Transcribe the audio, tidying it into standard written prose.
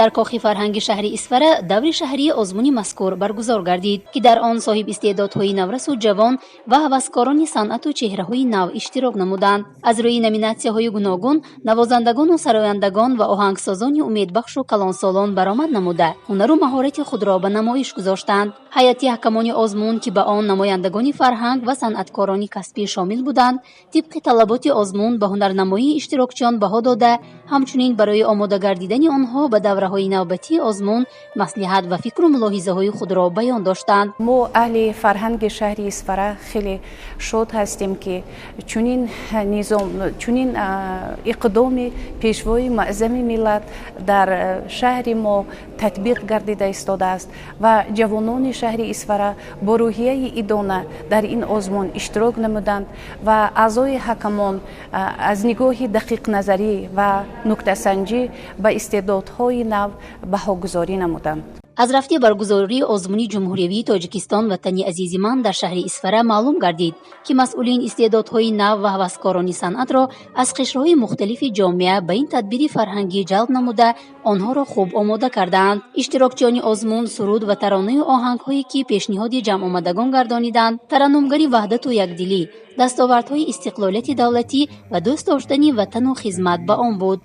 дар коხи фарҳанги шаҳри Исфара даври шаҳрии озмуни мазкур баргузор гардид, ки дар он соҳиб истеъдодҳои наврасу ҷавон ва ҳаваскорони санъату чеҳраҳои нав иштирок намуданд. аз рӯи номинатсияҳои гуногун навозандагону сарояндагон ва оҳангсозони умедбахшу калонсолон баромад намуда ҳунару маҳорати худро ба намоиш гузоштанд. ҳайати ҳакамони озмун, ки ба он намояндагони фарҳанг ва санъаткорони касбӣ шомил буданд, тибқи талаботи озмун ба ҳунарнамоии иштирокчиён баҳо дода, ҳамчунин барои омода гардидани онҳо ба давраҳои навбатии озмун маслиҳат ва фикру мулоҳизаҳои худро баён доштанд. мо аҳли фарҳанги шаҳри Исфара хеле шод ҳастем, ки чунин иқдоми пешвои маъзами миллат дар шаҳри мо татбиқ гардида истодааст ва ҷавонони шаҳри Исфара бо рӯҳияи идона дар ин озмун иштирок намуданд ва аъзои ҳакамон аз нигоҳи дақиқназарӣ ва нуктасанҷӣ ба истеъдодҳои нав баҳогузорӣ намуданд. аз рафти баргузории озмуни ҷумҳуриявии Тоҷикистон ватани азизи ман дар шаҳри Исфара маълум гардид, ки масъулин истеъдодҳои нав ва ҳаваскорони санъатро аз қишраҳои мухталифи ҷомеа ба ин тадбири фарҳангӣ ҷалб намуда онҳоро хуб омода кардаанд. иштирокчиёни озмун суруд ва таронаю оҳангҳое, ки пешниҳоди ҷамъомадагон гардониданд, тараннумгари ваҳдату якдилӣ, дастовардҳои истиқлолияти давлатӣ ва дӯст доштани ватану хизмат ба он буд.